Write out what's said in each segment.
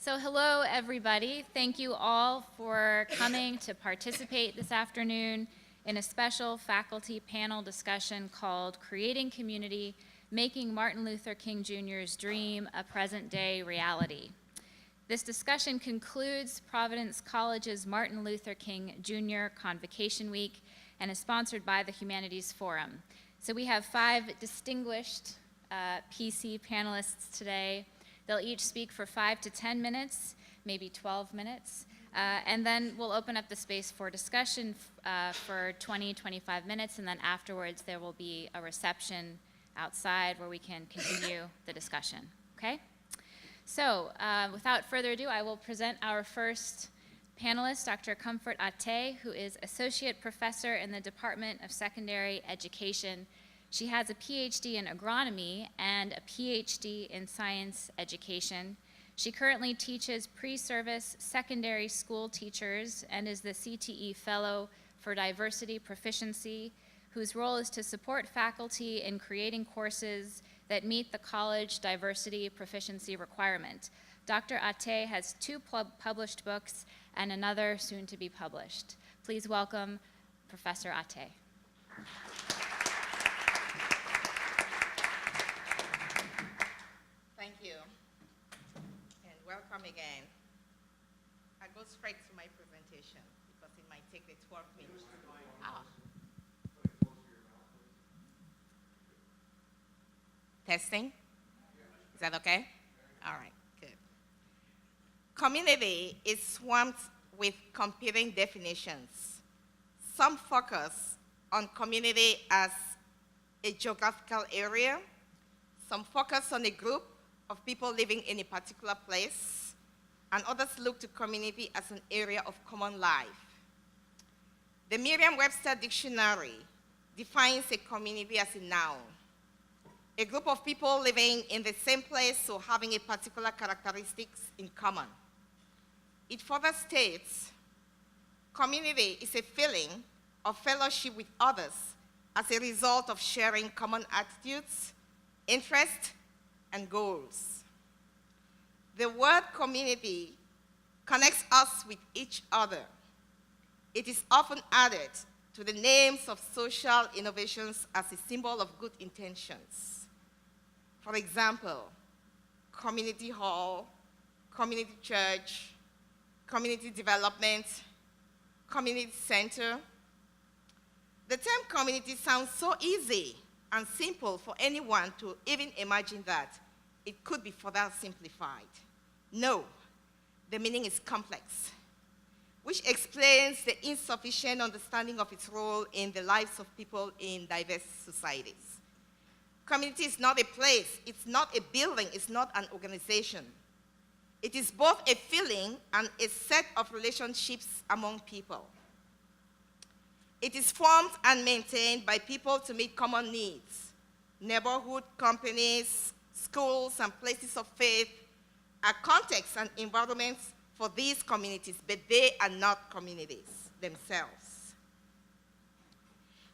So hello, everybody. Thank you all for coming to participate this afternoon in a special faculty panel discussion called Creating Community, Making Martin Luther King Jr.'s Dream a Present-Day Reality. This discussion concludes Providence College's Martin Luther King Jr. Convocation Week and is sponsored by the Humanities Forum. So we have 5 distinguished PC panelists today. They'll each speak for 5 to 10 minutes, maybe 12 minutes, and then we'll open up the space for discussion for 20, 25 minutes, and then afterwards there will be a reception outside where we can continue the discussion, okay? So without further ado, I will present our first panelist, Dr. Comfort Ateh, who is Associate Professor in the Department of Secondary Education. She has a PhD in agronomy and a PhD in science education. She currently teaches pre-service secondary school teachers and is the CTE Fellow for Diversity Proficiency, whose role is to support faculty in creating courses that meet the college diversity proficiency requirement. Dr. Ateh has 2 published books and another soon to be published. Please welcome Professor Ateh. Thank you, and welcome again. I go straight to my presentation because it might take the 12 minutes. Testing? Is that okay? All right, good. Community is swamped with competing definitions. Some focus on community as a geographical area. Some focus on a group of people living in a particular place, and others look to community as an area of common life. The Merriam-Webster Dictionary defines a community as a noun, a group of people living in the same place or having a particular characteristics in common. It further states, community is a feeling of fellowship with others as a result of sharing common attitudes, interests, and goals. The word community connects us with each other. It is often added to the names of social innovations as a symbol of good intentions. For example, community hall, community church, community development, community center. The term community sounds so easy and simple for anyone to even imagine that it could be further simplified. No, the meaning is complex, which explains the insufficient understanding of its role in the lives of people in diverse societies. Community is not a place, it's not a building, it's not an organization. It is both a feeling and a set of relationships among people. It is formed and maintained by people to meet common needs. Neighborhood, companies, schools, and places of faith are contexts and environments for these communities, but they are not communities themselves.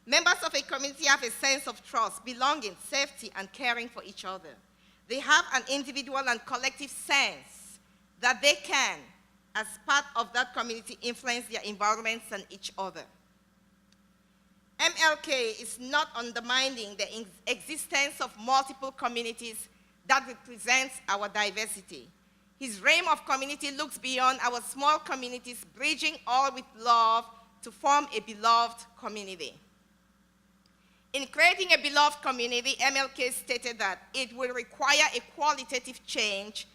Members of a community have a sense of trust, belonging, safety, and caring for each other. They have an individual and collective sense that they can, as part of that community, influence their environments and each other. MLK is not undermining the existence of multiple communities that represents our diversity. His realm of community looks beyond our small communities, bridging all with love to form a beloved community. In creating a beloved community, MLK stated that it will require a qualitative change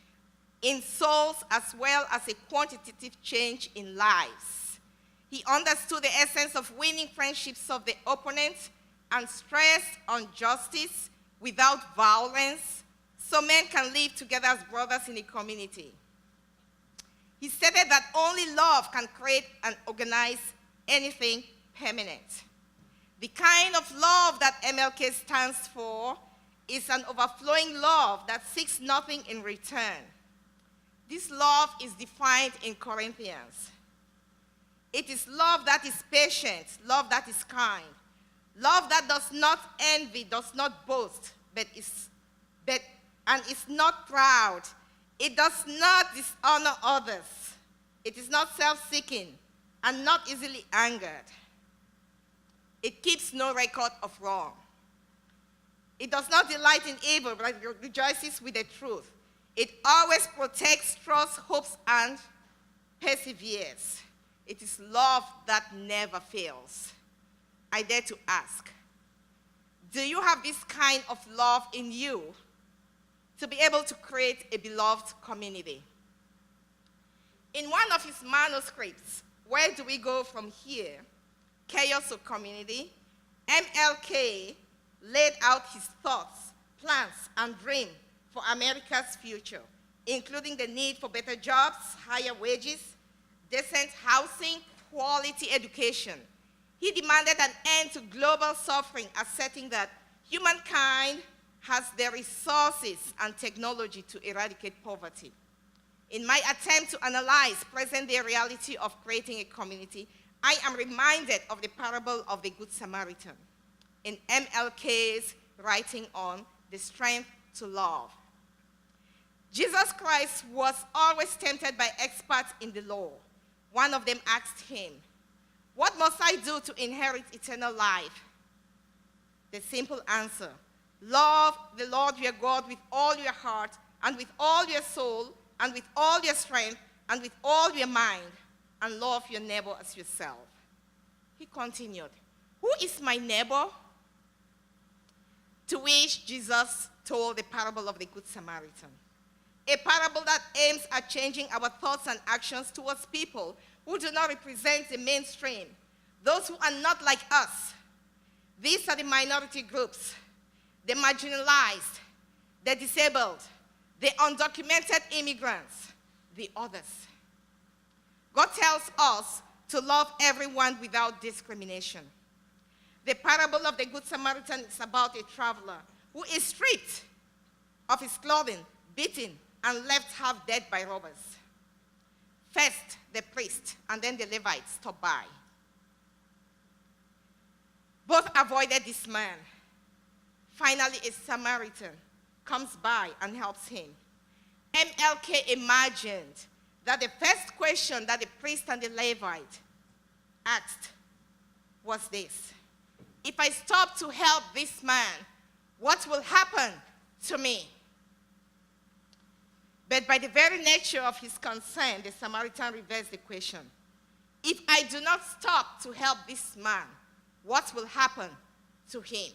in souls as well as a quantitative change in lives. He understood the essence of winning friendships of the opponent and stressed on justice without violence so men can live together as brothers in a community. He stated that only love can create and organize anything permanent. The kind of love that MLK stands for is an overflowing love that seeks nothing in return. This love is defined in Corinthians. It is love that is patient, love that is kind, love that does not envy, does not boast, and is not proud. It does not dishonor others. It is not self-seeking and not easily angered. It keeps no record of wrong. It does not delight in evil, but rejoices with the truth. It always protects, trusts, hopes, and perseveres. It is love that never fails. I dare to ask, do you have this kind of love in you to be able to create a beloved community? In one of his manuscripts, Where Do We Go From Here? Chaos of Community, MLK laid out his thoughts, plans, and dreams for America's future, including the need for better jobs, higher wages, decent housing, quality education. He demanded an end to global suffering, asserting that humankind has the resources and technology to eradicate poverty. In my attempt to analyze present-day reality of creating a community, I am reminded of the parable of the Good Samaritan in MLK's writing on the strength to love. Jesus Christ was always tempted by experts in the law. One of them asked him, "What must I do to inherit eternal life?" The simple answer, love the Lord your God with all your heart and with all your soul and with all your strength and with all your mind, and love your neighbor as yourself. He continued, "Who is my neighbor?" To which Jesus told the parable of the Good Samaritan, a parable that aims at changing our thoughts and actions towards people who do not represent the mainstream, those who are not like us. These are the minority groups, the marginalized, the disabled, the undocumented immigrants, the others. God tells us to love everyone without discrimination. The parable of the Good Samaritan is about a traveler who is stripped of his clothing, beaten, and left half dead by robbers. First, the priest, and then the Levites stopped by. Both avoided this man. Finally, a Samaritan comes by and helps him. MLK imagined that the first question that the priest and the Levite asked was this: if I stop to help this man, what will happen to me? But by the very nature of his concern, the Samaritan reversed the question. If I do not stop to help this man, what will happen to him?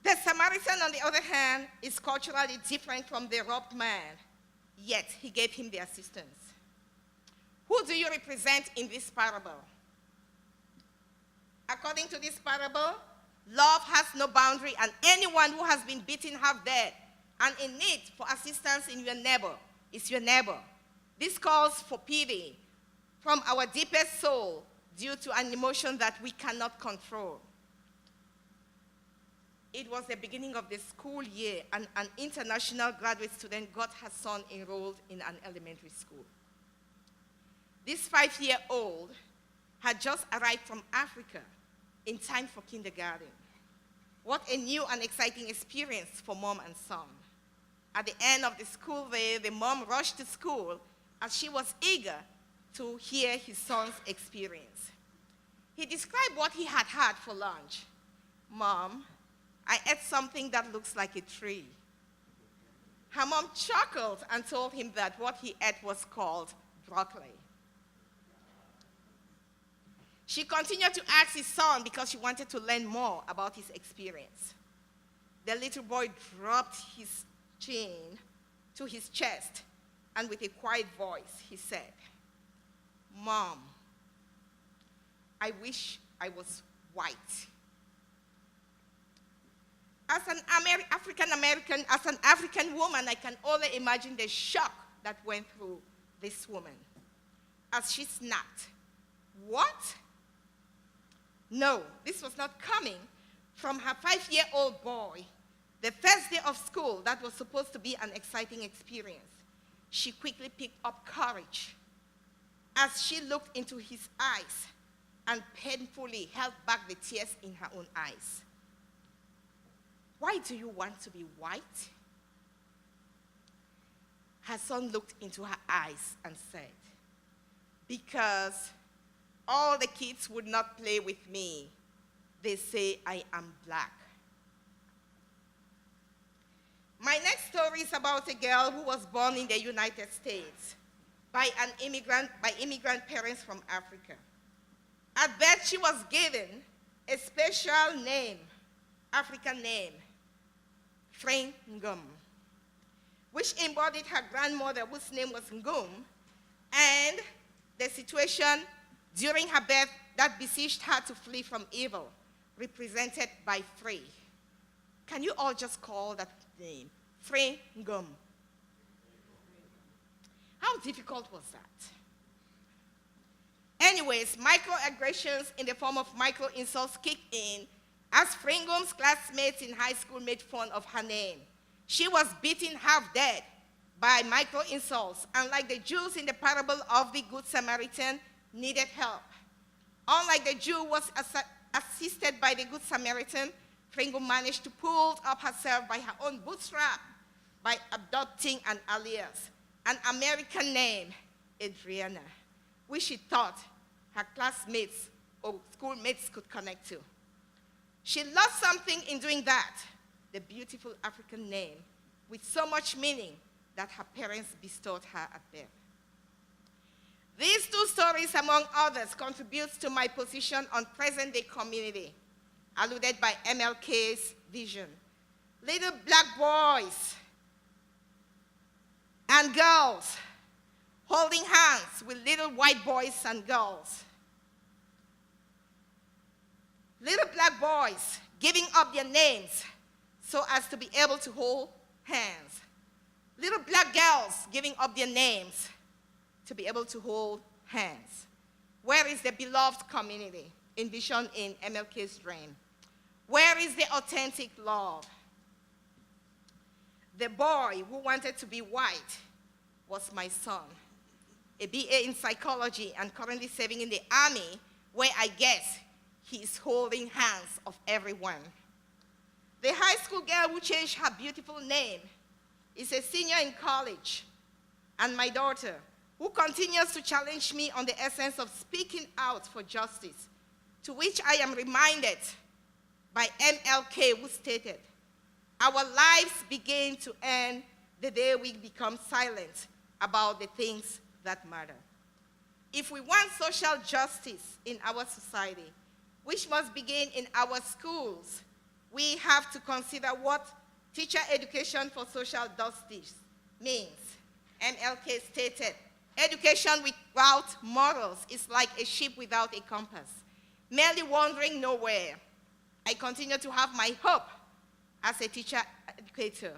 The Samaritan, on the other hand, is culturally different from the robbed man, yet he gave him the assistance. Who do you represent in this parable? According to this parable, love has no boundary, and anyone who has been beaten half dead and in need for assistance in your neighbor is your neighbor. This calls for pity from our deepest soul due to an emotion that we cannot control. It was the beginning of the school year, and an international graduate student got her son enrolled in an elementary school. This 5-year-old had just arrived from Africa in time for kindergarten. What a new and exciting experience for mom and son. At the end of the school day, the mom rushed to school as she was eager to hear his son's experience. He described what he had had for lunch. "Mom, I ate something that looks like a tree." Her mom chuckled and told him that what he ate was called broccoli. She continued to ask his son because she wanted to learn more about his experience. The little boy dropped his chin to his chest, and with a quiet voice, he said, "Mom, I wish I was white." As an African woman, I can only imagine the shock that went through this woman as she snapped, "What?" No, this was not coming from her 5-year-old boy. The first day of school, that was supposed to be an exciting experience. She quickly picked up courage as she looked into his eyes and painfully held back the tears in her own eyes. why do you want to be white? Her son looked into her eyes and said, because all the kids would not play with me. They say I am black. My next story is about a girl who was born in the United States by immigrant parents from Africa. At birth, she was given a special name, African name, Ngum, which embodied her grandmother, whose name was Ngum, and the situation during her birth that besieged her to flee from evil, represented by Free. Can you all just call that name? Ngum. How difficult was that? Anyways, microaggressions in the form of micro-insults kicked in as Ngum's classmates in high school made fun of her name. She was beaten half dead by micro-insults, and like the Jews in the parable of the Good Samaritan, needed help. Unlike the Jew was assisted by the Good Samaritan, Ngum managed to pull up herself by her own bootstrap by adopting an alias, an American name, Adriana, which she thought her classmates or schoolmates could connect to. She lost something in doing that, the beautiful African name, with so much meaning that her parents bestowed her at birth. These two stories, among others, contribute to my position on present-day community, alluded by MLK's vision. Little black boys and girls holding hands with little white boys and girls. Little black boys giving up their names so as to be able to hold hands. Little black girls giving up their names to be able to hold hands. Where is the beloved community envisioned in MLK's dream? Where is the authentic love? The boy who wanted to be white was my son, a BA in psychology and currently serving in the army, where I guess he is holding hands of everyone. The high school girl who changed her beautiful name is a senior in college, and my daughter, who continues to challenge me on the essence of speaking out for justice, to which I am reminded by MLK, who stated, our lives begin to end the day we become silent about the things that matter. If we want social justice in our society, which must begin in our schools, we have to consider what teacher education for social justice means. MLK stated, education without morals is like a ship without a compass, merely wandering nowhere. I continue to have my hope as a teacher educator,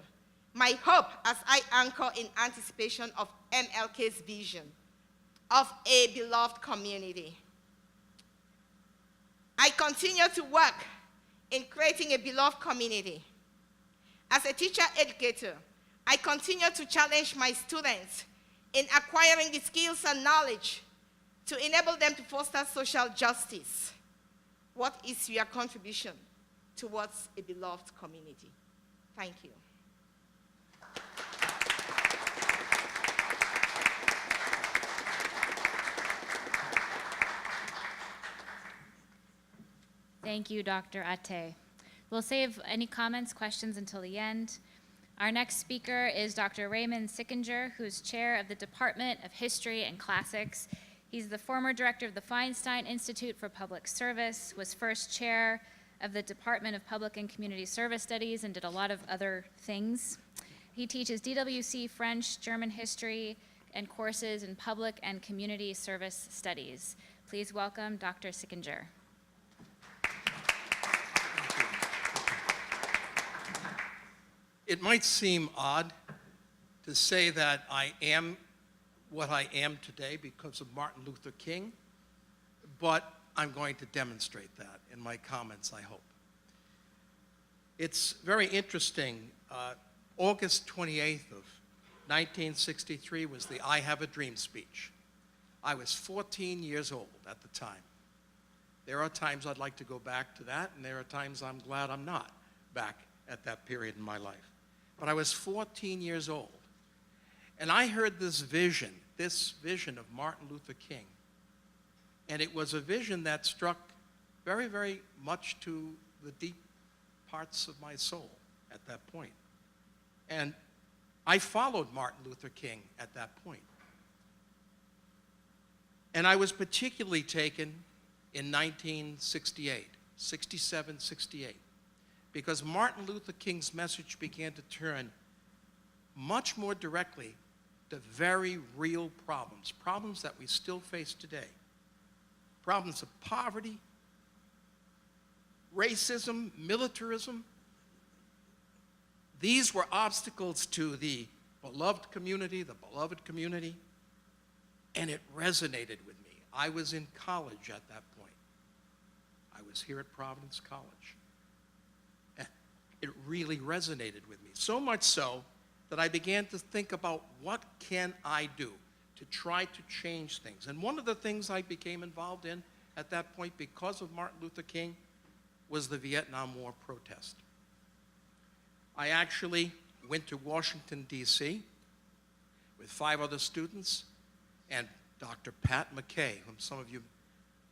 my hope as I anchor in anticipation of MLK's vision of a beloved community. I continue to work in creating a beloved community. As a teacher educator, I continue to challenge my students in acquiring the skills and knowledge to enable them to foster social justice. What is your contribution towards a beloved community? Thank you. Thank you, Dr. Ateh. We'll save any comments, questions until the end. Our next speaker is Dr. Raymond Sickinger, who's chair of the Department of History and Classics. He's the former director of the Feinstein Institute for Public Service, was first chair of the Department of Public and Community Service Studies, and did a lot of other things. He teaches DWC French, German history, and courses in public and community service studies. Please welcome Dr. Sickinger. It might seem odd to say that I am what I am today because of Martin Luther King, but I'm going to demonstrate that in my comments, I hope. It's very interesting. August 28th of 1963 was the I Have a Dream speech. I was 14 years old at the time. There are times I'd like to go back to that, and there are times I'm glad I'm not back at that period in my life. But I was 14 years old. And I heard this vision of Martin Luther King. And it was a vision that struck very, very much to the deep parts of my soul at that point. And I followed Martin Luther King at that point. And I was particularly taken in 1968, 67, 68, because Martin Luther King's message began to turn much more directly to very real problems, problems that we still face today. Problems of poverty, racism, militarism. These were obstacles to the beloved community, and it resonated with me. I was in college at that point. I was here at Providence College. And it really resonated with me, so much so that I began to think about what can I do to try to change things. And one of the things I became involved in at that point because of Martin Luther King was the Vietnam War protest. I actually went to Washington, D.C. with 5 other students, and Dr. Pat McKay, whom some of you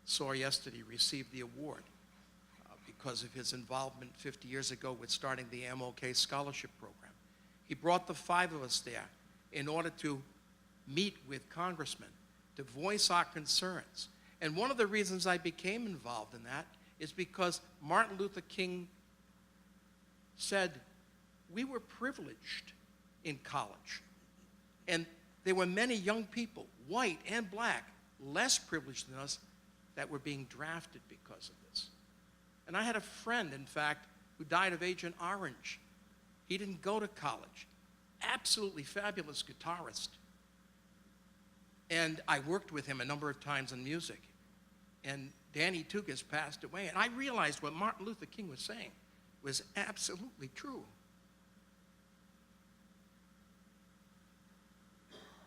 saw yesterday, received the award because of his involvement 50 years ago with starting the MLK Scholarship Program. He brought the 5 of us there in order to meet with congressmen, to voice our concerns. And one of the reasons I became involved in that is because Martin Luther King said, we were privileged in college. And there were many young people, white and black, less privileged than us, that were being drafted because of this. And I had a friend, in fact, who died of Agent Orange. He didn't go to college. Absolutely fabulous guitarist. And I worked with him a number of times in music. And Danny Tugas passed away. And I realized what Martin Luther King was saying was absolutely true.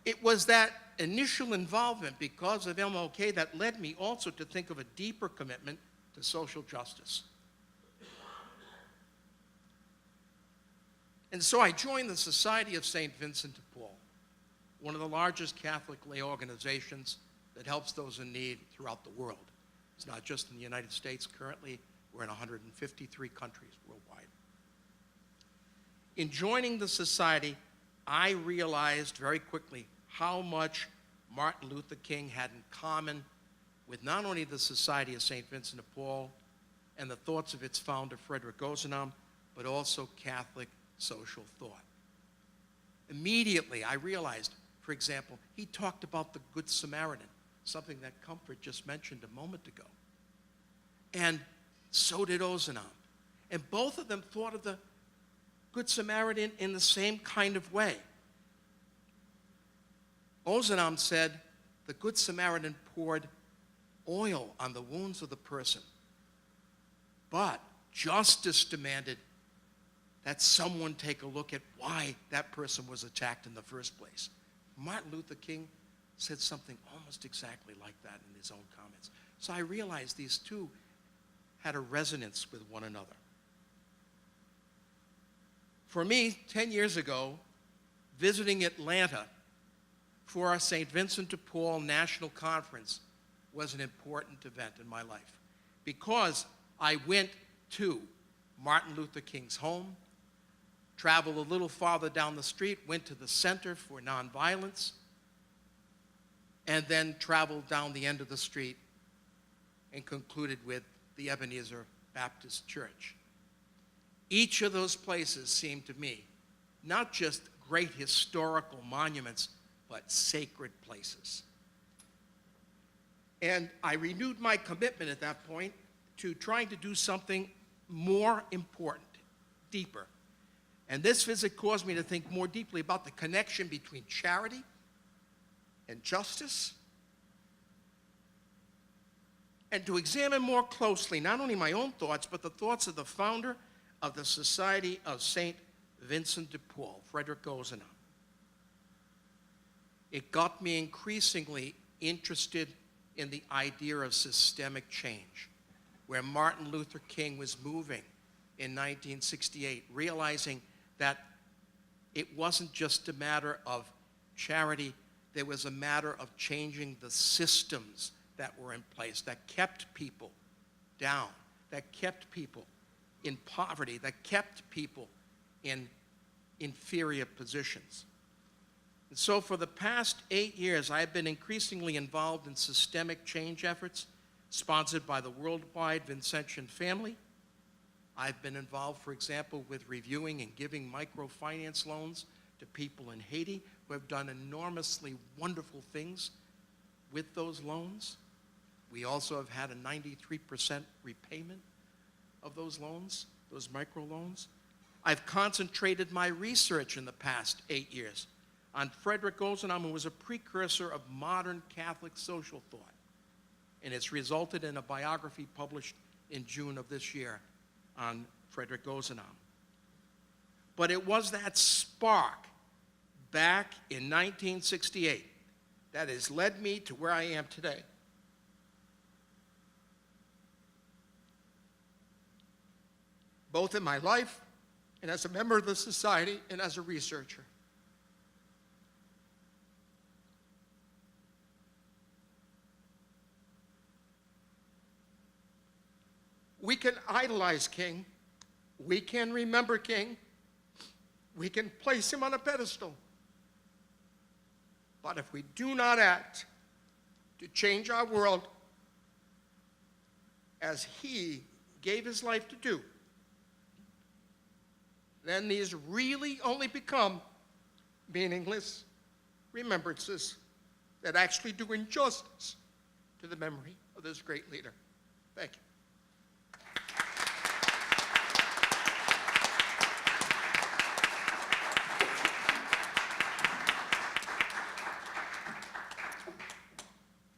It was that initial involvement because of MLK that led me also to think of a deeper commitment to social justice. And so I joined the Society of St. Vincent de Paul, one of the largest Catholic lay organizations that helps those in need throughout the world. It's not just in the United States. Currently, we're in 153 countries worldwide. In joining the society, I realized very quickly how much Martin Luther King had in common with not only the Society of St. Vincent de Paul and the thoughts of its founder, Frederick Ozanam, but also Catholic social thought. Immediately, I realized, for example, he talked about the Good Samaritan, something that Comfort just mentioned a moment ago. And so did Ozanam. And both of them thought of the Good Samaritan in the same kind of way. Ozanam said, the Good Samaritan poured oil on the wounds of the person, but justice demanded that someone take a look at why that person was attacked in the first place. Martin Luther King said something almost exactly like that in his own comments. So I realized these two had a resonance with one another. For me, 10 years ago, visiting Atlanta for our St. Vincent de Paul National Conference was an important event in my life because I went to Martin Luther King's home, traveled a little farther down the street, went to the Center for Nonviolence, and then traveled down the end of the street and concluded with the Ebenezer Baptist Church. Each of those places seemed to me not just great historical monuments, but sacred places. And I renewed my commitment at that point to trying to do something more important, deeper. And this visit caused me to think more deeply about the connection between charity and justice, and to examine more closely not only my own thoughts, but the thoughts of the founder of the Society of St. Vincent de Paul, Frederick Ozanam. It got me increasingly interested in the idea of systemic change, where Martin Luther King was moving in 1968, realizing that it wasn't just a matter of charity, there was a matter of changing the systems that were in place that kept people down, that kept people in poverty, that kept people in inferior positions. And so for the past 8 years, I've been increasingly involved in systemic change efforts sponsored by the worldwide Vincentian family. I've been involved, for example, with reviewing and giving microfinance loans to people in Haiti who have done enormously wonderful things with those loans. We also have had a 93% repayment of those loans, those microloans. I've concentrated my research in the past 8 years on Frederick Ozanam, who was a precursor of modern Catholic social thought. And it's resulted in a biography published in June of this year on Frederick Ozanam. But it was that spark back in 1968 that has led me to where I am today. Both in my life and as a member of the society and as a researcher. We can idolize King. We can remember King. We can place him on a pedestal. But if we do not act to change our world as he gave his life to do, then these really only become meaningless remembrances that actually do injustice to the memory of this great leader. Thank you.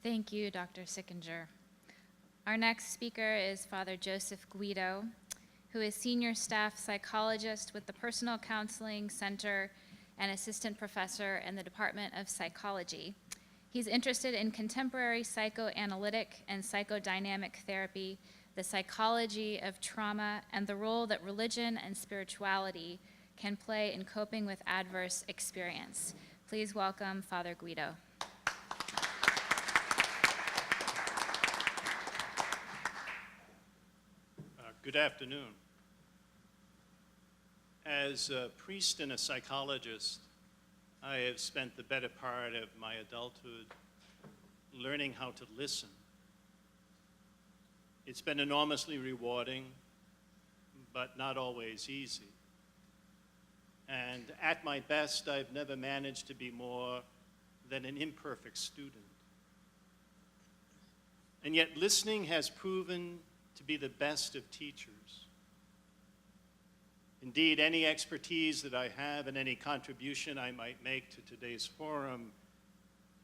Thank you, Dr. Sickinger. Our next speaker is Father Joseph Guido, who is Senior Staff Psychologist with the Personal Counseling Center and Assistant Professor in the Department of Psychology. He's interested in contemporary psychoanalytic and psychodynamic therapy, the psychology of trauma, and the role that religion and spirituality can play in coping with adverse experience. Please welcome Father Guido. Good afternoon. As a priest and a psychologist, I have spent the better part of my adulthood learning how to listen. It's been enormously rewarding, but not always easy. And at my best, I've never managed to be more than an imperfect student. And yet listening has proven to be the best of teachers. Indeed, any expertise that I have and any contribution I might make to today's forum,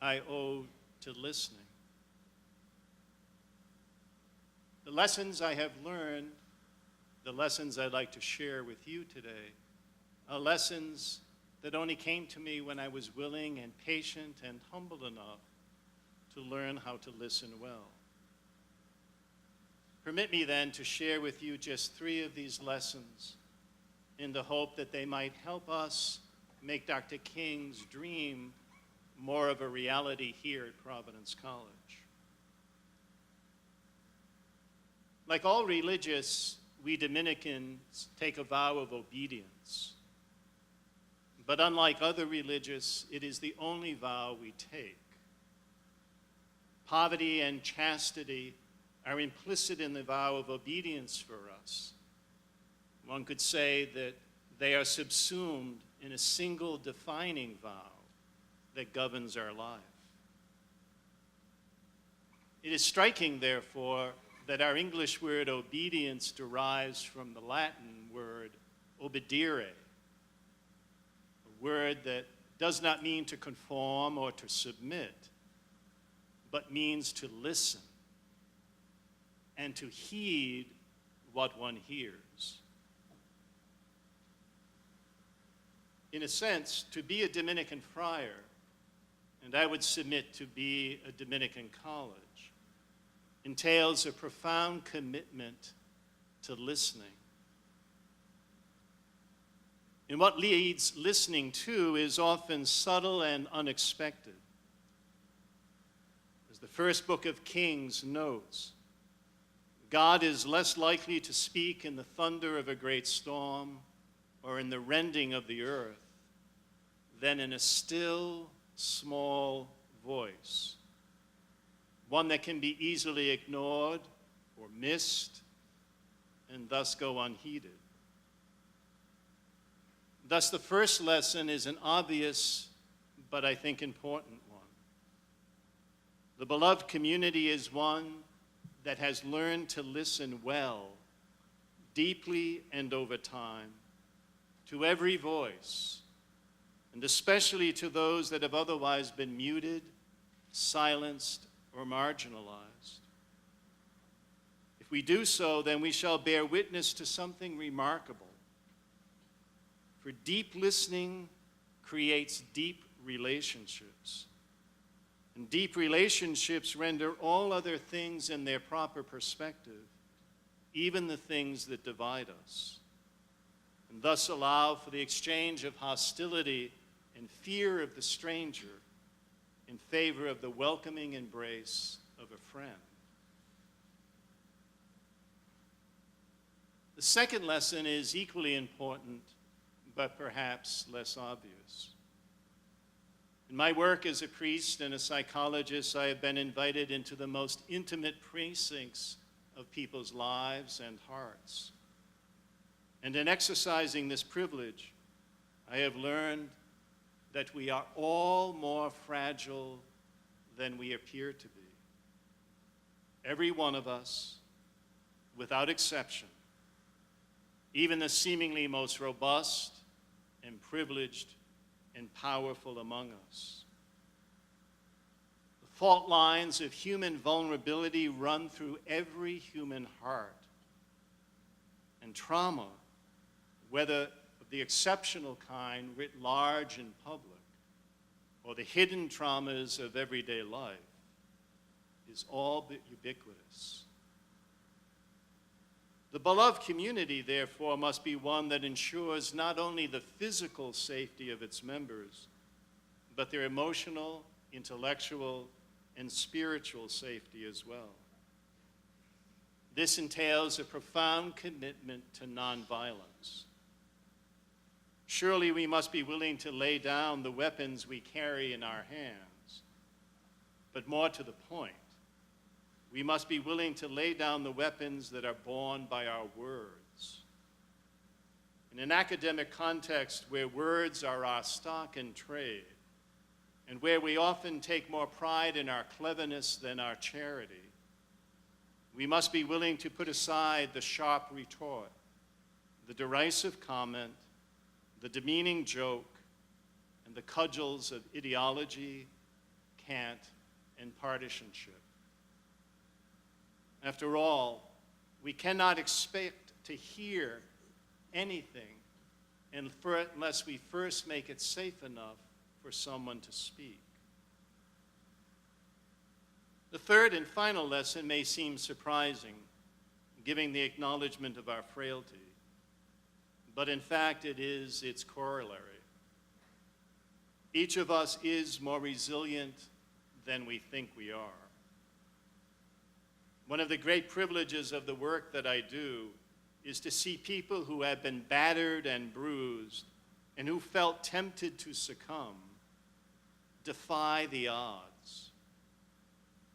I owe to listening. The lessons I have learned, the lessons I'd like to share with you today, are lessons that only came to me when I was willing and patient and humble enough to learn how to listen well. Permit me then to share with you just 3 of these lessons in the hope that they might help us make Dr. King's dream more of a reality here at Providence College. Like all religious, we Dominicans take a vow of obedience. But unlike other religious, it is the only vow we take. Poverty and chastity are implicit in the vow of obedience for us. One could say that they are subsumed in a single defining vow that governs our life. It is striking, therefore, that our English word obedience derives from the Latin word obedire, a word that does not mean to conform or to submit, but means to listen and to heed what one hears. In a sense, to be a Dominican friar, and I would submit to be a Dominican college, entails a profound commitment to listening, And what leads listening to is often subtle and unexpected. As the first book of Kings notes, God is less likely to speak in the thunder of a great storm or in the rending of the earth than in a still, small voice, one that can be easily ignored or missed and thus go unheeded. Thus, the first lesson is an obvious but I think important one. The beloved community is one that has learned to listen well, deeply and over time, to every voice, and especially to those that have otherwise been muted, silenced, or marginalized. If we do so, then we shall bear witness to something remarkable. For deep listening creates deep relationships. And deep relationships render all other things in their proper perspective, even the things that divide us, and thus allow for the exchange of hostility and fear of the stranger in favor of the welcoming embrace of a friend. The second lesson is equally important, but perhaps less obvious. In my work as a priest and a psychologist, I have been invited into the most intimate precincts of people's lives and hearts. And in exercising this privilege, I have learned that we are all more fragile than we appear to be. Every one of us, without exception, even the seemingly most robust and privileged and powerful among us. The fault lines of human vulnerability run through every human heart. And trauma, whether of the exceptional kind writ large in public, or the hidden traumas of everyday life, is all but ubiquitous. The beloved community, therefore, must be one that ensures not only the physical safety of its members, but their emotional, intellectual, and spiritual safety as well. This entails a profound commitment to nonviolence. Surely we must be willing to lay down the weapons we carry in our hands, but more to the point, we must be willing to lay down the weapons that are borne by our words. In an academic context where words are our stock and trade, and where we often take more pride in our cleverness than our charity, we must be willing to put aside the sharp retort, the derisive comment, the demeaning joke, and the cudgels of ideology, cant, and partisanship. After all, we cannot expect to hear anything unless we first make it safe enough for someone to speak. The third and final lesson may seem surprising, given the acknowledgement of our frailty, but in fact it is its corollary. Each of us is more resilient than we think we are. One of the great privileges of the work that I do is to see people who have been battered and bruised and who felt tempted to succumb defy the odds.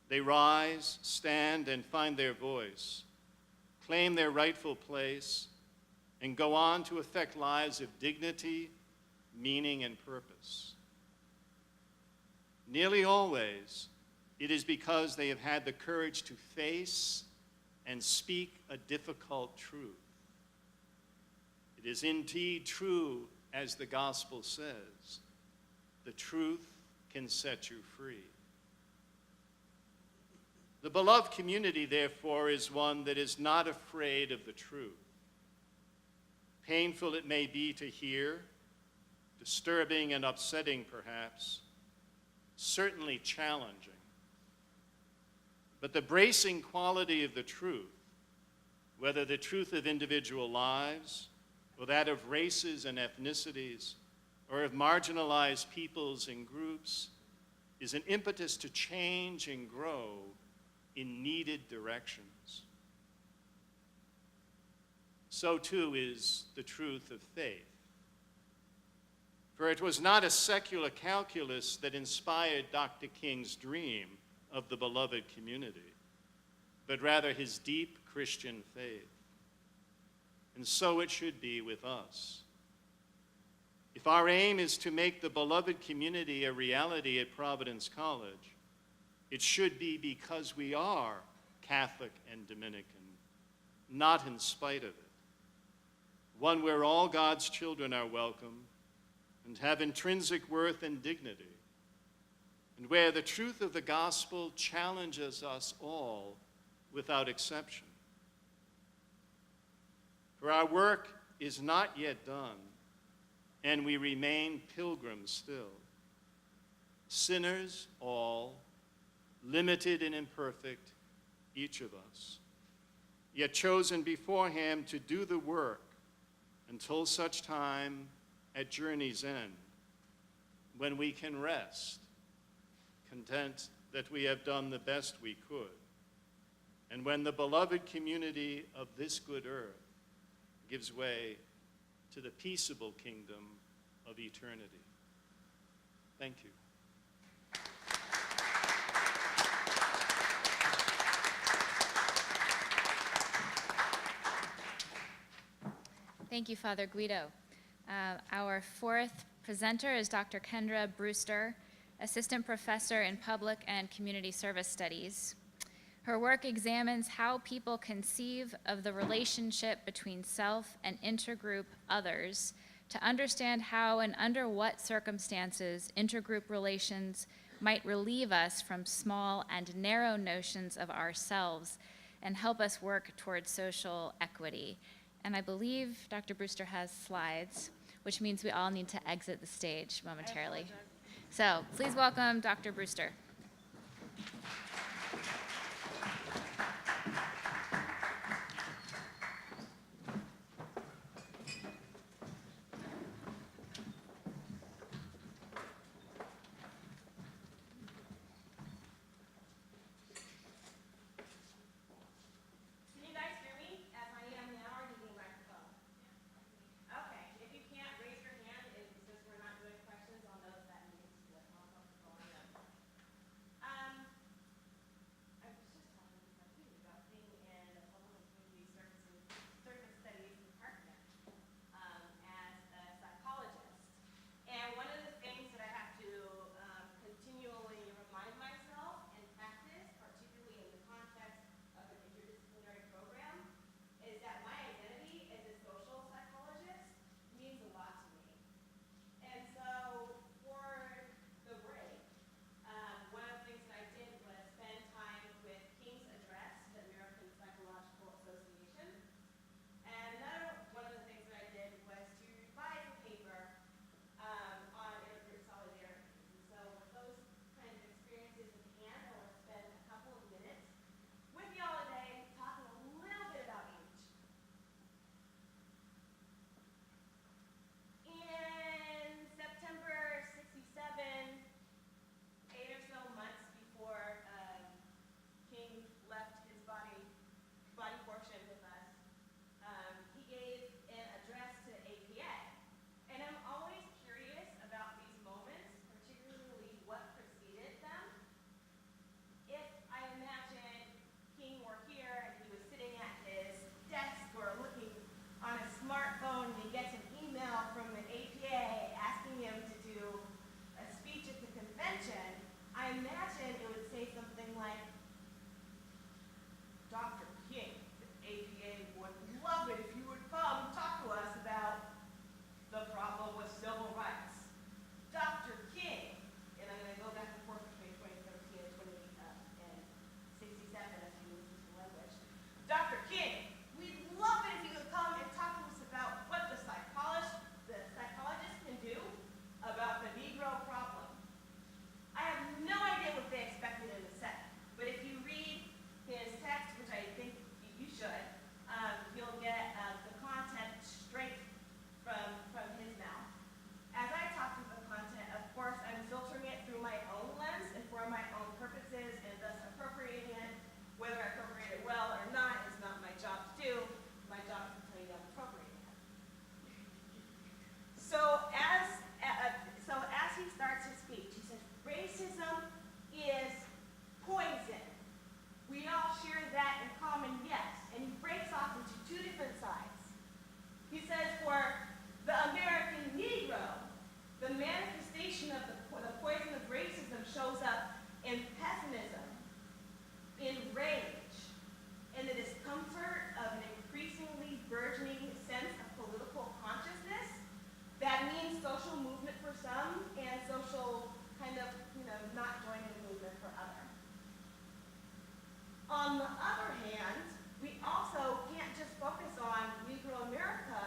They rise, stand, and find their voice, claim their rightful place, and go on to affect lives of dignity, meaning, and purpose. Nearly always, it is because they have had the courage to face and speak a difficult truth. It is indeed true, as the gospel says, the truth can set you free. The beloved community, therefore, is one that is not afraid of the truth. Painful it may be to hear, disturbing and upsetting perhaps, certainly challenging. But the bracing quality of the truth, whether the truth of individual lives or that of races and ethnicities, or of marginalized peoples and groups, is an impetus to change and grow in needed directions. So too is the truth of faith. For it was not a secular calculus that inspired Dr. King's dream of the beloved community, but rather his deep Christian faith. And so it should be with us. If our aim is to make the beloved community a reality at Providence College, it should be because we are Catholic and Dominican, not in spite of it. One where all God's children are welcome and have intrinsic worth and dignity, and where the truth of the gospel challenges us all without exception. For our work is not yet done, and we remain pilgrims still. Sinners all, limited and imperfect, each of us, yet chosen beforehand to do the work until such time at journey's end, when we can rest, content that we have done the best we could, and when the beloved community of this good earth gives way to the peaceable kingdom of eternity. Thank you. Thank you, Father Guido. Our fourth presenter is Dr. Kendra Brewster, Assistant Professor in Public and Community Service Studies. Her work examines how people conceive of the relationship between self and intergroup others to understand how and under what circumstances intergroup relations might relieve us from small and narrow notions of ourselves and help us work towards social equity. And I believe Dr. Brewster has slides, which means we all need to exit the stage momentarily. So please welcome Dr. Brewster. social movement for some and social kind of, not joining the movement for others. On the other hand, we also can't just focus on Negro America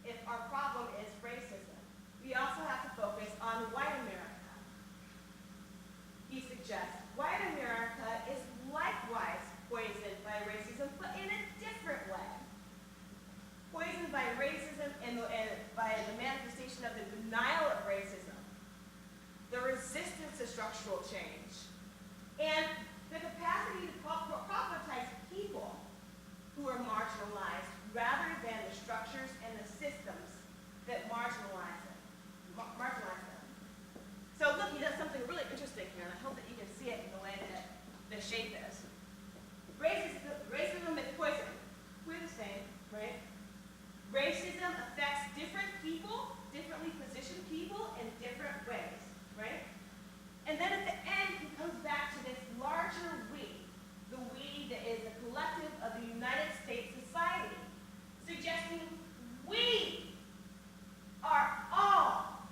if our problem is racism. We also have to focus on white America. He suggests white America is likewise poisoned by racism, but in a different way. Poisoned by racism and by the manifestation of the denial of racism, the resistance to structural change, and the capacity to problematize people who are marginalized rather than the structures and the systems that marginalize them. So look, he does something really interesting here, and I hope that you can see it in the way that the shape is. Racism is poison. We're the same, right? Racism affects different people, differently positioned people in different ways, right? And then at the end, he comes back to this larger we, the we that is the collective of the United States society, suggesting we are all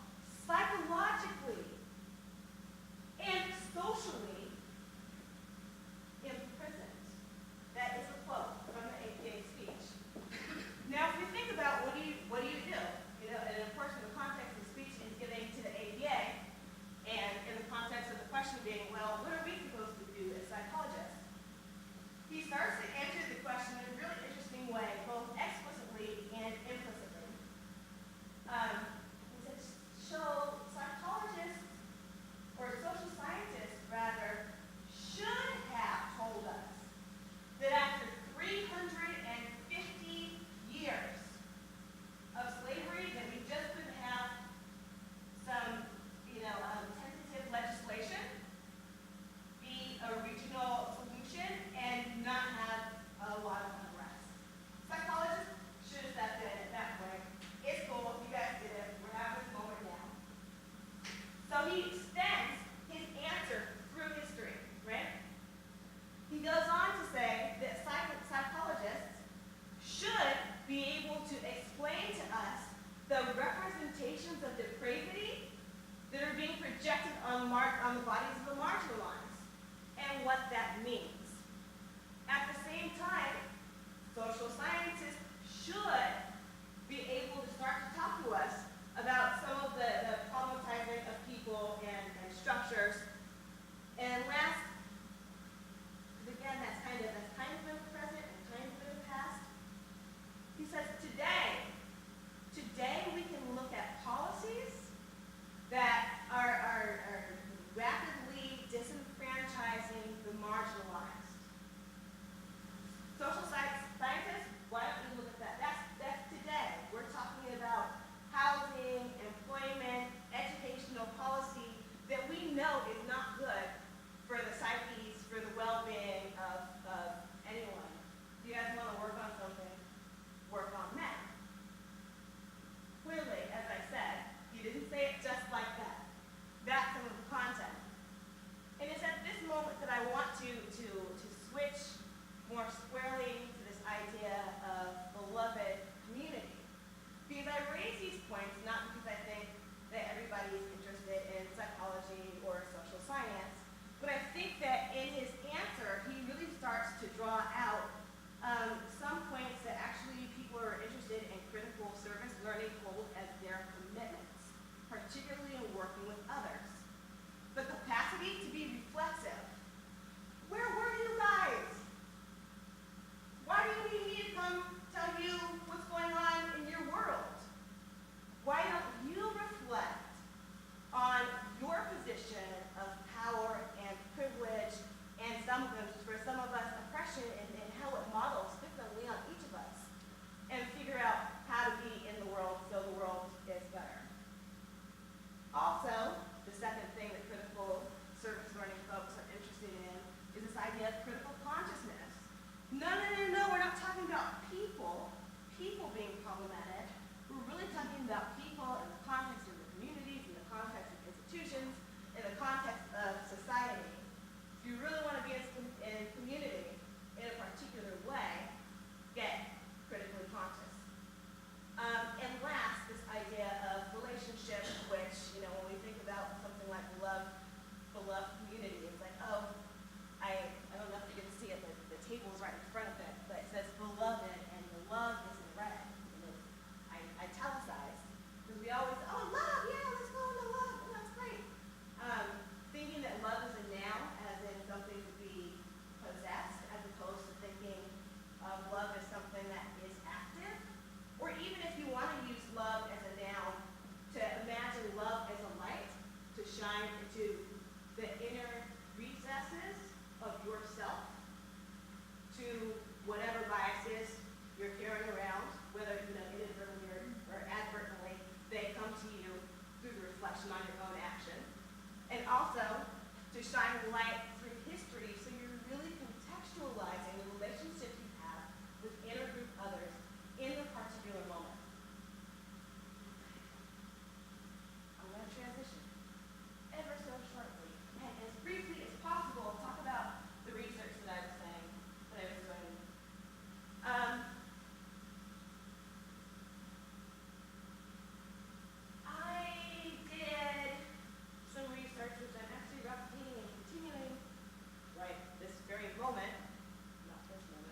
psychologically and socially imprisoned. That is a quote from the APA speech. Now, if you think about what do you do? And of course, in the context of the speech he's giving to the APA, and in the context of the question being, well, what are we supposed to do as psychologists? He starts to answer the question in a really interesting way, both explicitly and implicitly. He said, so psychologists, or social scientists rather, should have told us that after 350 years of slavery, that we just couldn't have some, tentative legislation be a regional solution and not have a lot of unrest. Psychologists should have stepped in at that point. It's cool, you guys did it, we're having this moment now. So he extends his answer through history, right? He goes on to say that psychologists should be able to explain to us the representations of depravity that are being projected on the bodies of the marginalized and what that means. At the same time, social scientists should be able to start to talk to us about some of the problematizing of people and structures. And last, because again, that's kind of in the present and kind of in the past. He says today we can look at policies that are rapidly disenfranchising the marginalized. Social scientists, why don't we look at that? That's today. We're talking about housing, employment, educational policy that we know is not good for the psyches, for the well-being of anyone. If you guys want to work on something, work on that. Clearly, as I said, he didn't say it just like that. That's some of the content. And it's at this moment that I want to switch more squarely to this idea of beloved community. Because I raise these points not because I think that everybody is interested in psychology or social science, but I think that in his answer, he really starts to draw out some points that actually people who are interested in critical service learning hold as their commitments, particularly in working with others. The capacity to be reflexive. Where were you guys? Why do you need me to come tell you what's going on in your world? Why don't you reflect on your position of power and privilege and for some of us, oppression and how it models differently on each of us, and figure out how to be in the world so the world is better. Also, the reflection on your own action, and also to shine light through history so you're really contextualizing the relationships you have with intergroup others in the particular moment. I'm going to transition ever so shortly and as briefly as possible talk about the research that I was saying, that I was doing. I did some research which I'm actually replicating and continuing right this very moment, not this moment.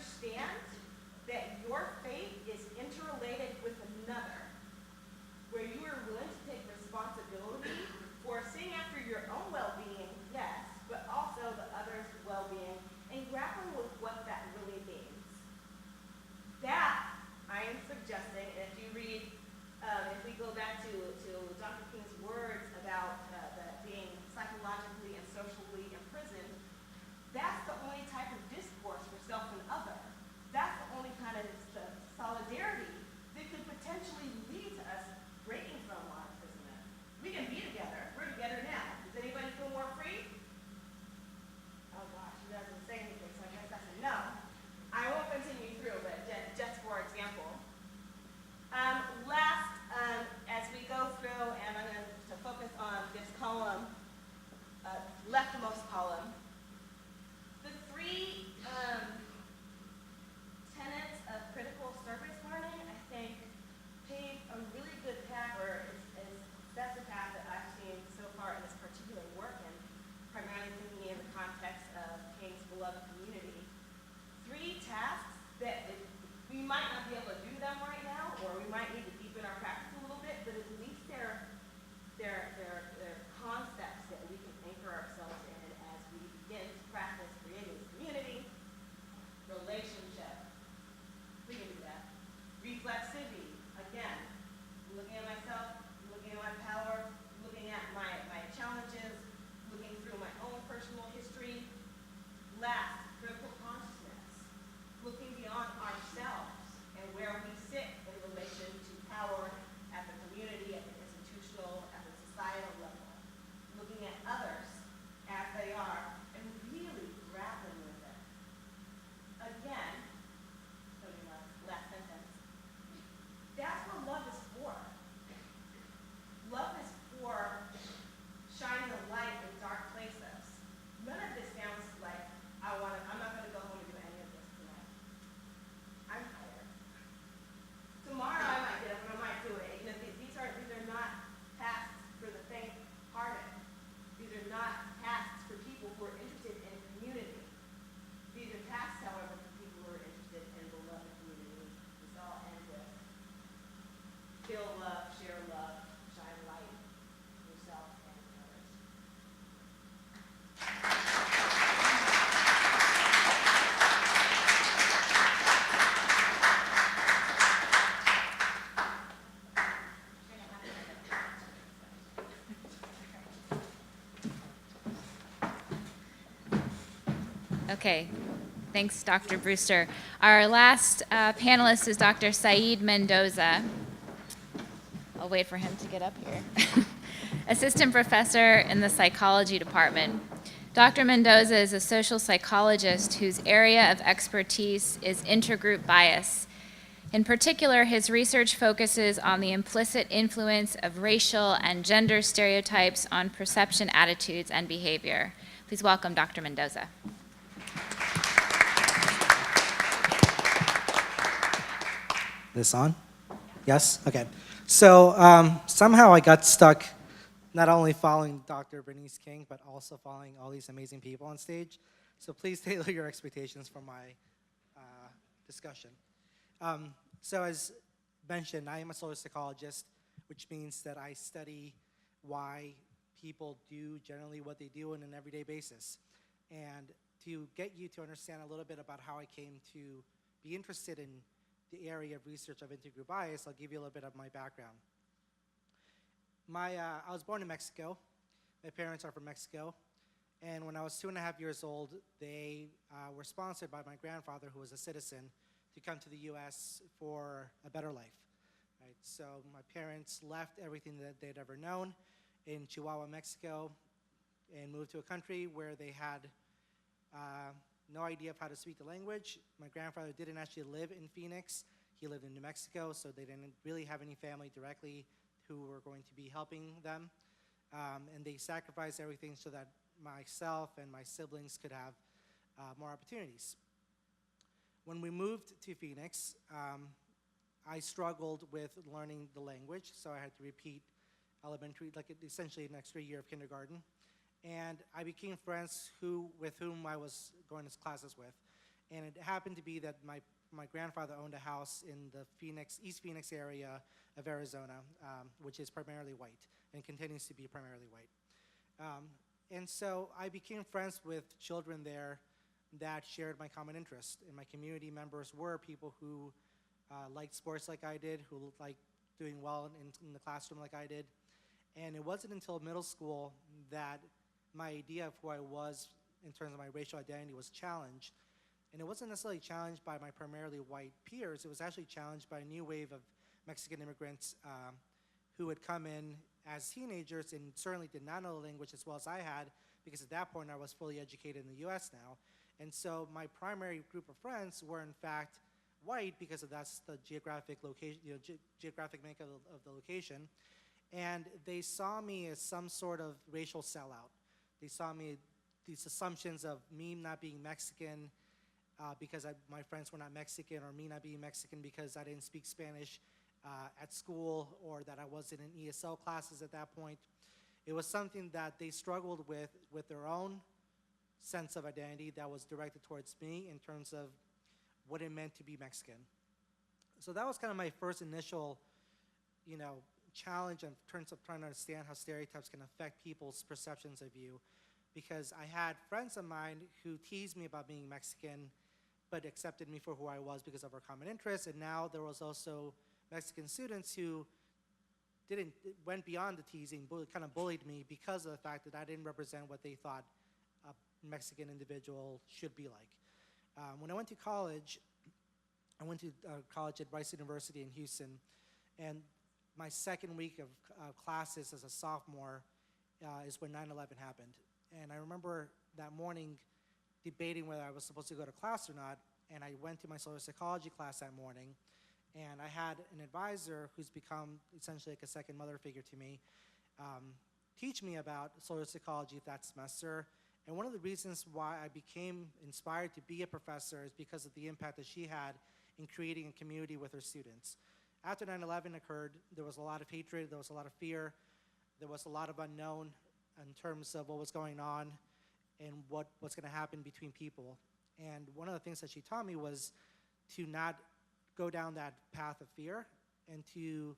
understand that your faith is interrelated with another, where you are willing to take responsibility for seeing after your own well-being, yes, but also the other's well-being, and grappling with what that really means. That, I am suggesting, and if you read, if we go back to Dr. King's words about being psychologically and socially imprisoned, that's the only type of discourse for self and other. That's the only kind of solidarity that could potentially lead to us breaking from our imprisonment. We can be together. We're together now. Does anybody feel more free? Oh gosh, he doesn't say anything, so I guess that's a no. I won't continue through, but just for example. Last, as we go through, and I'm going to focus on this column, leftmost column, the three tenets of critical service learning, I think, pave a really good path, or that's the path that I've seen so far in this particular work, and primarily thinking in the context of King's beloved community. Three tasks that we might not be able to do them right now, or we might need to deepen our practice a little bit, but at least they're concepts that we can anchor ourselves in as we begin to practice creating community, relationship. We can do that. Reflexivity, again, looking at myself, looking at my power, looking at my challenges, looking through my own personal history. Last, critical consciousness, looking beyond ourselves and where we sit in relation to power at the community, at the institutional, at the societal level. Looking at others as they are and really grappling with it. Again, last sentence, that's what love is for. Love is for shining a light in dark places. None of this sounds like I'm not going to go home and do any of this tonight. I'm tired. Tomorrow I might get up and I might do it. You know, these are not tasks for the faint-hearted. These are not tasks for people who are interested in community. These are tasks, however, for people who are interested in beloved community. This all ends with feel love, share love, shine light yourself and others. Okay, thanks, Dr. Brewster. Our last panelist is Dr. Syed Mendoza. I'll wait for him to get up here. Assistant professor in the psychology department. Dr. Mendoza is a social psychologist whose area of expertise is intergroup bias. In particular, his research focuses on the implicit influence of racial and gender stereotypes on perception, attitudes, and behavior. Please welcome Dr. Mendoza. This on? Yes? Okay. So somehow I got stuck not only following Dr. Bernice King, but also following all these amazing people on stage. So please tailor your expectations for my discussion. So as mentioned, I am a social psychologist, which means that I study why people do generally what they do on an everyday basis. And to get you to understand a little bit about how I came to be interested in the area of research of intergroup bias, I'll give you a little bit of my background. I was born in Mexico. My parents are from Mexico. And when I was 2.5 years old, they were sponsored by my grandfather, who was a citizen, to come to the U.S. for a better life. Right? So my parents left everything that they'd ever known in Chihuahua, Mexico, and moved to a country where they had no idea of how to speak the language. My grandfather didn't actually live in Phoenix. He lived in New Mexico, so they didn't really have any family directly who were going to be helping them. And they sacrificed everything so that myself and my siblings could have more opportunities. When we moved to Phoenix, I struggled with learning the language, so I had to repeat elementary, like essentially an extra year of kindergarten. And I became friends with whom I was going to classes with. And it happened to be that my grandfather owned a house in the East Phoenix area of Arizona, which is primarily white and continues to be primarily white. And so I became friends with children there that shared my common interest. And my community members were people who liked sports like I did, who liked doing well in the classroom like I did. And it wasn't until middle school that my idea of who I was in terms of my racial identity was challenged. And it wasn't necessarily challenged by my primarily white peers. It was actually challenged by a new wave of Mexican immigrants who had come in as teenagers and certainly did not know the language as well as I had, because at that point I was fully educated in the U.S. now. And so my primary group of friends were in fact white, because that's the geographic location, geographic makeup of the location. And they saw me as some sort of racial sellout. They saw me, these assumptions of me not being Mexican because my friends were not Mexican, or me not being Mexican because I didn't speak Spanish at school, or that I wasn't in ESL classes at that point. It was something that they struggled with their own sense of identity that was directed towards me in terms of what it meant to be Mexican. So that was kind of my first initial, challenge in terms of trying to understand how stereotypes can affect people's perceptions of you, because I had friends of mine who teased me about being Mexican, but accepted me for who I was because of our common interests. And now there was also Mexican students who went beyond the teasing, kind of bullied me because of the fact that I didn't represent what they thought a Mexican individual should be like. When I went to college, I went to college at Rice University in Houston, and my second week of classes as a sophomore is when 9/11 happened. And I remember that morning debating whether I was supposed to go to class or not, and I went to my social psychology class that morning, and I had an advisor who's become essentially like a second mother figure to me teach me about social psychology that semester. And one of the reasons why I became inspired to be a professor is because of the impact that she had in creating a community with her students. After 9/11 occurred, there was a lot of hatred, there was a lot of fear, there was a lot of unknown in terms of what was going on and what's going to happen between people. And one of the things that she taught me was to not go down that path of fear, and to